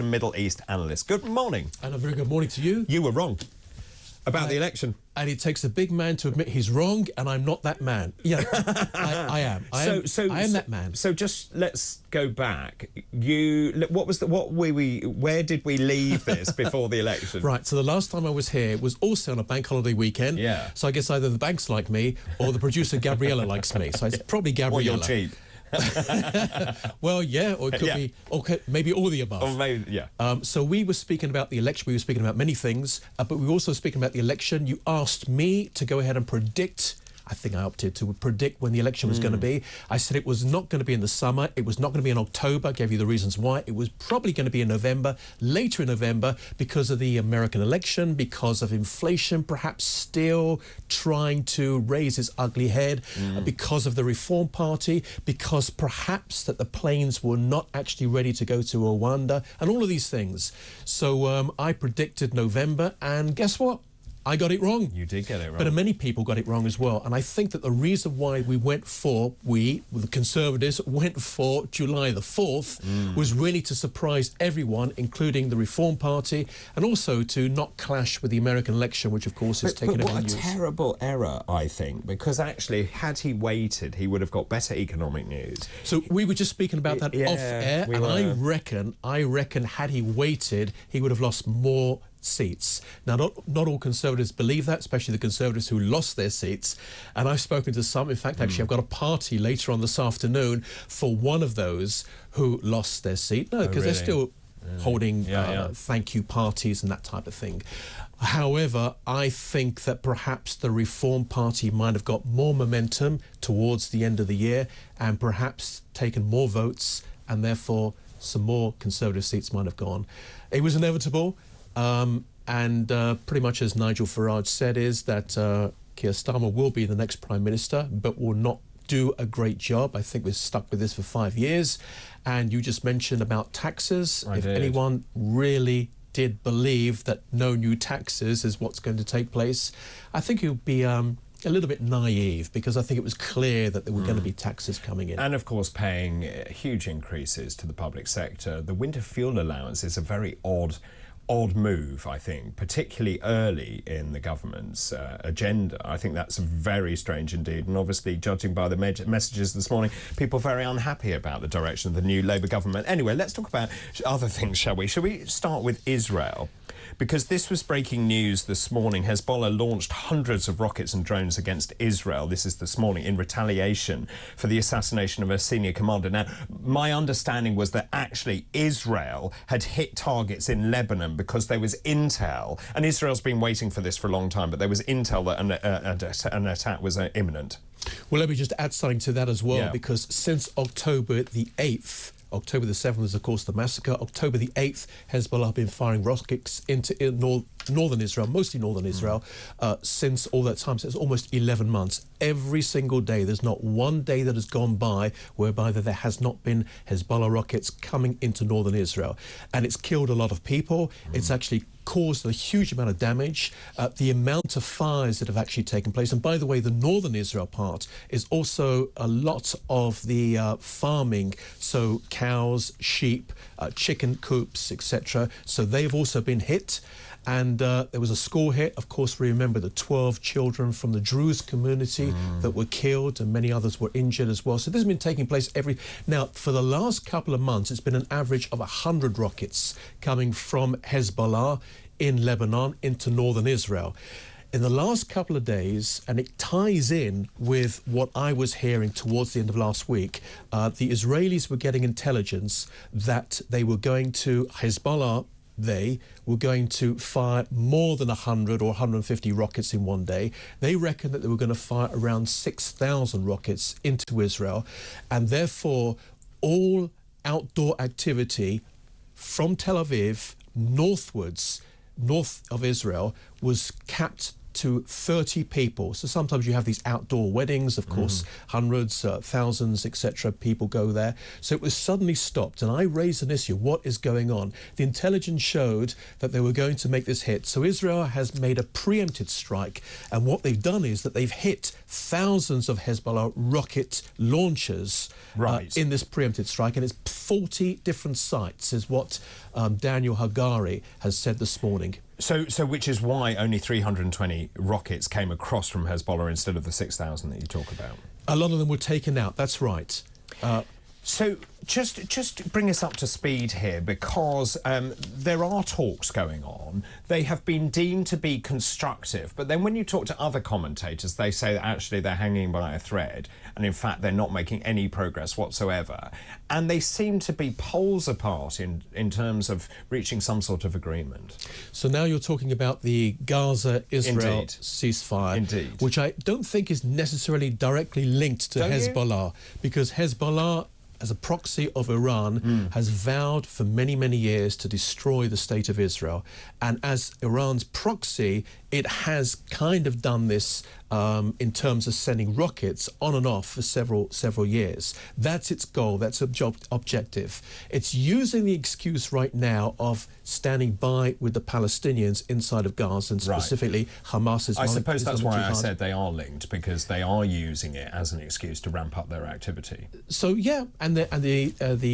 and Middle East analyst. Good morning. And a very good morning to you. You were wrong about the election. And it takes a big man to admit he's wrong, and I'm not that man. Yeah, I am. I am that man. So just let's go back. Where did we leave this before the election? Right, so the last time I was here was also on a bank holiday weekend. Yeah. So I guess either the banks like me or the producer Gabriella likes me. So it's probably Gabriella. Or you're cheap. Well, yeah, or it could be, or maybe all the above. Or maybe, yeah. So we were speaking about the election. We were speaking about many things, but we were also speaking about the election. You asked me to go ahead and predict. I think I opted to predict when the election was going to be. I said it was not going to be in the summer. It was not going to be in October. I gave you the reasons why. It was probably going to be in November, later in November, because of the American election, because of inflation perhaps still trying to raise its ugly head, because of the Reform Party, because perhaps that the planes were not actually ready to go to Rwanda, and all of these things. So I predicted November, and guess what? I got it wrong. You did get it wrong. But many people got it wrong as well. And I think that the reason why the Conservatives, went for July the 4th was really to surprise everyone, including the Reform Party, and also to not clash with the American election, which, of course, is taking But what a news. terrible error, I think, because actually, had he waited, he would have got better economic news. So we were just speaking about that off air, and I reckon had he waited, he would have lost more seats. Now, not all Conservatives believe that, especially the Conservatives who lost their seats. And I've spoken to some. In fact, actually, I've got a party later on this afternoon for one of those who lost their seat. No, because they're still holding thank you parties and that type of thing. However, I think that perhaps the Reform Party might have got more momentum towards the end of the year and perhaps taken more votes, and therefore some more Conservative seats might have gone. It was inevitable. And pretty much as Nigel Farage said is that Keir Starmer will be the next Prime Minister, but will not do a great job. I think we're stuck with this for 5 years. And you just mentioned about taxes. If anyone really did believe that no new taxes is what's going to take place, I think it would be a little bit naive, because I think it was clear that there were going to be taxes coming in. And, of course, paying huge increases to the public sector. The winter fuel allowance is a very odd move, I think, particularly early in the government's agenda. I think that's very strange indeed. And obviously, judging by the messages this morning, people are very unhappy about the direction of the new Labour government. Anyway, let's talk about other things, shall we? Shall we start with Israel? Because this was breaking news this morning. Hezbollah launched hundreds of rockets and drones against Israel. This is this morning in retaliation for the assassination of a senior commander. Now, my understanding was that actually Israel had hit targets in Lebanon because there was intel, and Israel's been waiting for this for a long time, but there was intel that an attack was imminent. Well, let me just add something to that as well, because since October the 8th, October the 7th is, of course, the massacre. October the 8th, Hezbollah have been firing rockets into northern Israel, mostly northern Israel, since all that time. So it's almost 11 months. Every single day, there's not one day that has gone by whereby there has not been Hezbollah rockets coming into northern Israel. And it's killed a lot of people. It's actually caused a huge amount of damage. The amount of fires that have actually taken place. And by the way, the northern Israel part is also a lot of the farming. So cows, sheep, chicken coops, etc. So they've also been hit. And there was a school hit. Of course, we remember the 12 children from the Druze community that were killed, and many others were injured as well. So this has been taking place Now, for the last couple of months, it's been an average of 100 rockets coming from Hezbollah in Lebanon into northern Israel. In the last couple of days, and it ties in with what I was hearing towards the end of last week, the Israelis were getting intelligence that they were going to, Hezbollah, they were going to fire more than 100 or 150 rockets in one day. They reckon that they were going to fire around 6,000 rockets into Israel, and therefore all outdoor activity from Tel Aviv northwards, north of Israel, was capped to 30 people. So sometimes you have these outdoor weddings, of course, hundreds, thousands, etc. People go there. So it was suddenly stopped. And I raised an issue. What is going on? The intelligence showed that they were going to make this hit. So Israel has made a preempted strike. And what they've done is that they've hit thousands of Hezbollah rocket launchers in this preempted strike. And it's 40 different sites is what Daniel Hagari, has said this morning. So which is why only 320 rockets came across from Hezbollah instead of the 6,000 that you talk about. A lot of them were taken out, that's right. So just bring us up to speed here, because there are talks going on. They have been deemed to be constructive, but then when you talk to other commentators, they say that actually they're hanging by a thread, and in fact they're not making any progress whatsoever. And they seem to be poles apart in terms of reaching some sort of agreement. So now you're talking about the Gaza-Israel Indeed. ceasefire, Indeed. which I don't think is necessarily directly linked to Don't you? Hezbollah, because Hezbollah, as a proxy of Iran, has vowed for many, many years to destroy the state of Israel. And as Iran's proxy, it has kind of done this in terms of sending rockets on and off for several years. That's its goal, that's objective. It's using the excuse right now of standing by with the Palestinians inside of Gaza, and specifically Hamas. I suppose that's why I said they are linked, because they are using it as an excuse to ramp up their activity. So yeah, and the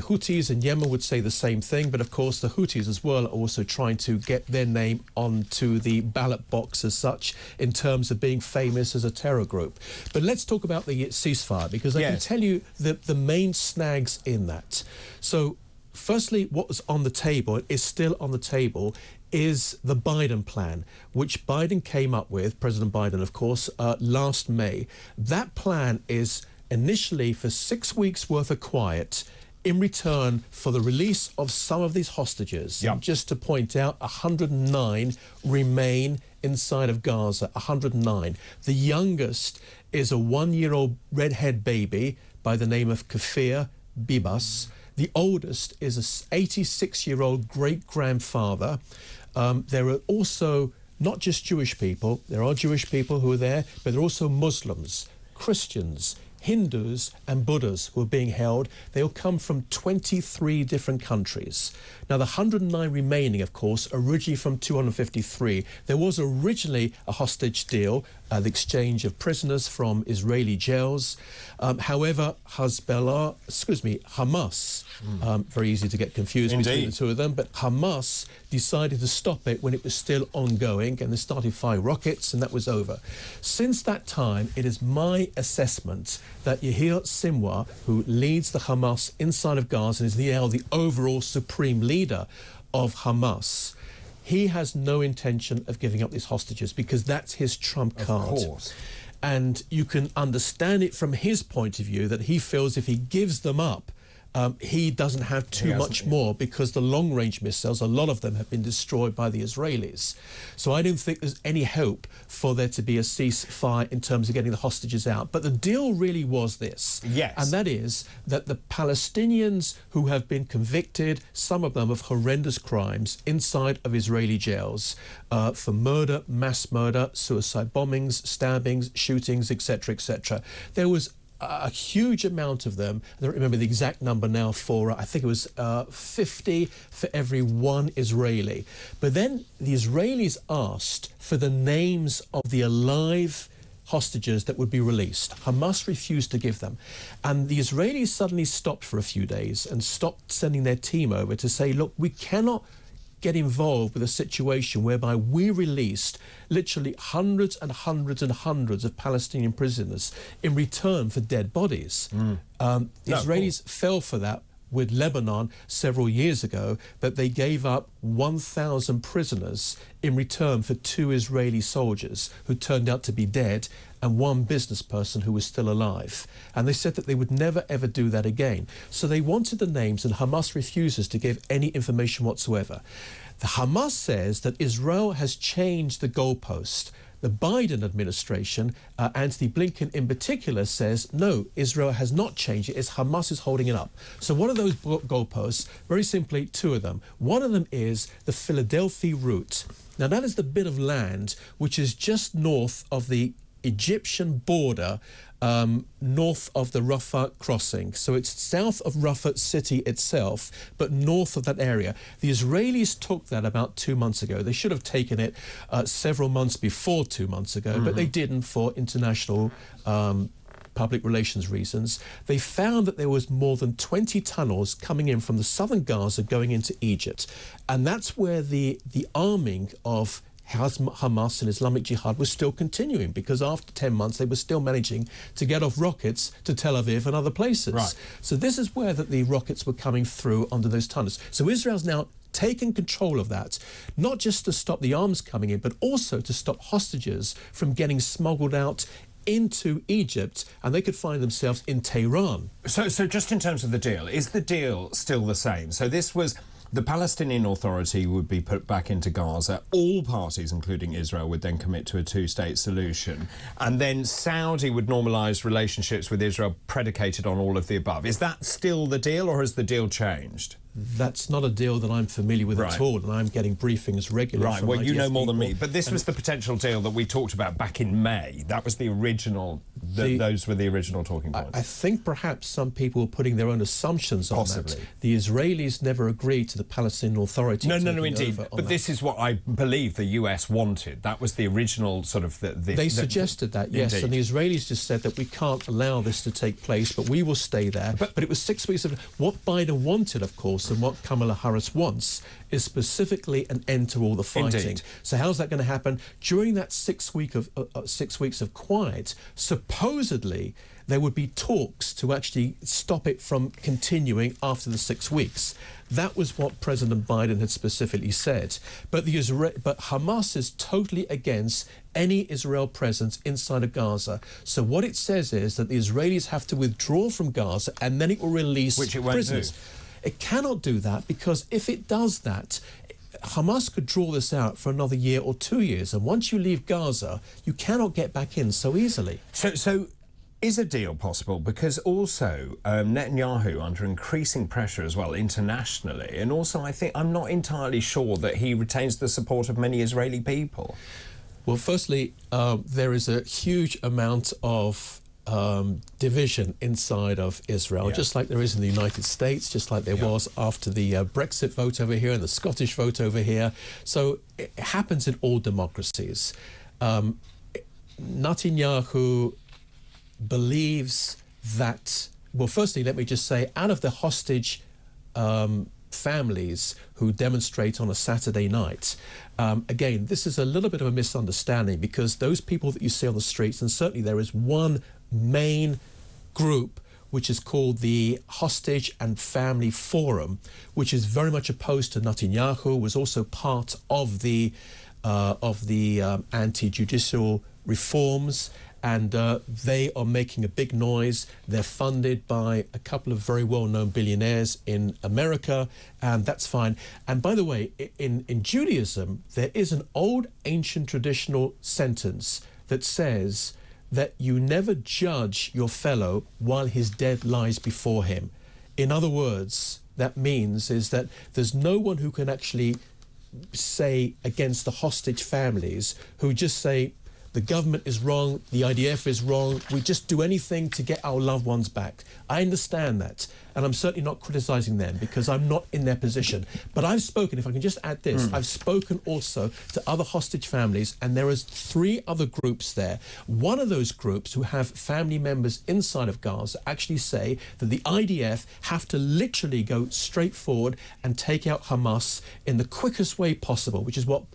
Houthis in Yemen would say the same thing, but of course the Houthis as well are also trying to get their name onto the ballot box as such, in terms of being famous as a terror group. But let's talk about the ceasefire, because I can tell you the main snags in that. So firstly, what was on the table, is still on the table, is the Biden plan, which Biden came up with, President Biden, of course, last May. That plan is initially for 6 weeks worth of quiet in return for the release of some of these hostages. Yep. Just to point out, 109 remain inside of Gaza, 109. The youngest is a 1-year-old redhead baby by the name of Kafir Bibas. The oldest is an 86-year-old great-grandfather. There are also not just Jewish people, there are Jewish people who are there, but there are also Muslims, Christians, Hindus and Buddhas who are being held. They all come from 23 different countries. Now, the 109 remaining, of course, originally from 253. There was originally a hostage deal, the exchange of prisoners from Israeli jails. However, Hamas, very easy to get confused between the two of them, but Hamas decided to stop it when it was still ongoing, and they started firing rockets, and that was over. Since that time, it is my assessment that Yahya Sinwar, who leads the Hamas inside of Gaza and is now the overall supreme leader of Hamas, he has no intention of giving up these hostages, because that's his trump card. Of course. And you can understand it from his point of view, that he feels if he gives them up, he doesn't have too much more, because the long-range missiles, a lot of them have been destroyed by the Israelis. So I don't think there's any hope for there to be a ceasefire in terms of getting the hostages out. But the deal really was this. Yes. And that is that the Palestinians who have been convicted, some of them of horrendous crimes, inside of Israeli jails for murder, mass murder, suicide bombings, stabbings, shootings, etc., etc. There was a huge amount of them. I don't remember the exact number now, for I think it was 50 for every one Israeli. But then the Israelis asked for the names of the alive hostages that would be released. Hamas refused to give them. And the Israelis suddenly stopped for a few days and stopped sending their team over to say, look, we cannot get involved with a situation whereby we released literally hundreds and hundreds and hundreds of Palestinian prisoners in return for dead bodies. The Israelis fell for that with Lebanon several years ago, but they gave up 1,000 prisoners in return for 2 Israeli soldiers who turned out to be dead and 1 business person who was still alive. And they said that they would never ever do that again. So they wanted the names, and Hamas refuses to give any information whatsoever. The Hamas says that Israel has changed the goalpost. The Biden administration, Antony Blinken in particular, says, no, Israel has not changed it. It's Hamas is holding it up. So what are those goalposts? Very simply, 2 of them. One of them is the Philadelphia route. Now, that is the bit of land which is just north of the Egyptian border, north of the Rafah crossing. So it's south of Rafah city itself, but north of that area. The Israelis took that about 2 months ago. They should have taken it several months before 2 months ago, but they didn't for international public relations reasons. They found that there was more than 20 tunnels coming in from the southern Gaza going into Egypt. And that's where the arming of Hamas and Islamic Jihad was still continuing, because after 10 months they were still managing to get off rockets to Tel Aviv and other places. Right. So this is where the rockets were coming through under those tunnels. So Israel's now taken control of that, not just to stop the arms coming in, but also to stop hostages from getting smuggled out into Egypt, and they could find themselves in Tehran. So just in terms of the deal, is the deal still the same? So this was... The Palestinian Authority would be put back into Gaza. All parties, including Israel, would then commit to a two-state solution. And then Saudi would normalise relationships with Israel predicated on all of the above. Is that still the deal, or has the deal changed? That's not a deal that I'm familiar with at all, and I'm getting briefings regularly. Right, well, you know more than me. But this was the potential deal that we talked about back in May. That was the original... those were the original talking points. I think perhaps some people were putting their own assumptions on that. The Israelis never agreed to the Palestinian Authority. No, indeed. But this is what I believe the US wanted. That was the original sort of... They suggested that, yes. Indeed. And the Israelis just said that we can't allow this to take place, but we will stay there. But it was 6 weeks of... What Biden wanted, of course, and what Kamala Harris wants, is specifically an end to all the fighting. Indeed. So how's that going to happen? During that 6 weeks of quiet, supposedly there would be talks to actually stop it from continuing after the 6 weeks. That was what President Biden had specifically said. But Hamas is totally against any Israel presence inside of Gaza. So what it says is that the Israelis have to withdraw from Gaza, and then it will release prisoners. It cannot do that, because if it does that, Hamas could draw this out for another year or 2 years, and once you leave Gaza, you cannot get back in so easily. So is a deal possible? Because also Netanyahu, under increasing pressure as well internationally, and also I'm not entirely sure that he retains the support of many Israeli people. Well, firstly, there is a huge amount of division inside of Israel, just like there is in the United States, just like there was after the Brexit vote over here and the Scottish vote over here. So it happens in all democracies. Netanyahu believes that, well, firstly, let me just say, out of the hostage families who demonstrate on a Saturday night, again, this is a little bit of a misunderstanding, because those people that you see on the streets, and certainly there is one main group which is called the Hostage and Family Forum, which is very much opposed to Netanyahu, was also part of the anti-judicial reforms, and they are making a big noise. They're funded by a couple of very well-known billionaires in America, and that's fine. And by the way, in Judaism, there is an old ancient traditional sentence that says that you never judge your fellow while his dead lies before him. In other words, that means is that there's no one who can actually say against the hostage families who just say, the government is wrong, the IDF is wrong, we just do anything to get our loved ones back. I understand that, and I'm certainly not criticising them, because I'm not in their position. But I've spoken, if I can just add this, I've spoken also to other hostage families, and there is 3 other groups there. One of those groups, who have family members inside of Gaza, actually say that the IDF have to literally go straight forward and take out Hamas in the quickest way possible, which is what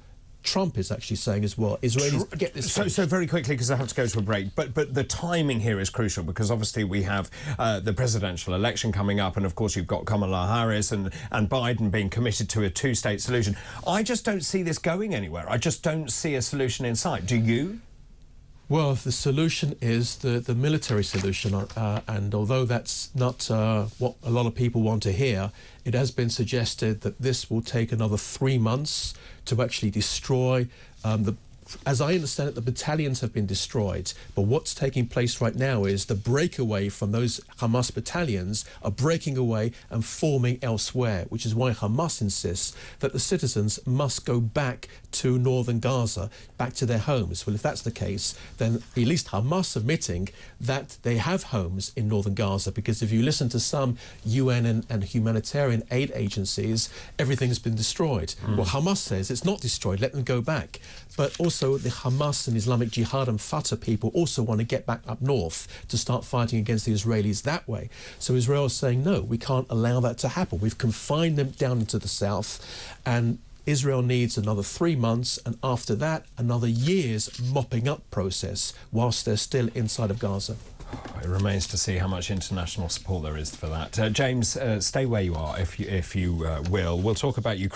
Trump is actually saying as well. Israelis get this. So very quickly, because I have to go to a break, but the timing here is crucial, because obviously we have the presidential election coming up, and of course you've got Kamala Harris and Biden being committed to a two-state solution. I just don't see this going anywhere. I just don't see a solution in sight. Do you? Well, the solution is the military solution, and although that's not what a lot of people want to hear, it has been suggested that this will take another 3 months to actually destroy as I understand it, the battalions have been destroyed, but what's taking place right now is the breakaway from those Hamas battalions are breaking away and forming elsewhere, which is why Hamas insists that the citizens must go back to northern Gaza, back to their homes. Well, if that's the case, then at least Hamas admitting that they have homes in northern Gaza, because if you listen to some UN and humanitarian aid agencies, everything's been destroyed. Well, Hamas says it's not destroyed, let them go back. But also also the Hamas and Islamic Jihad and Fatah people also want to get back up north to start fighting against the Israelis that way. So Israel is saying, no, we can't allow that to happen. We've confined them down into the south, and Israel needs another 3 months, and after that, another year's mopping up process whilst they're still inside of Gaza. It remains to see how much international support there is for that. James, stay where you are if you will. We'll talk about Ukraine.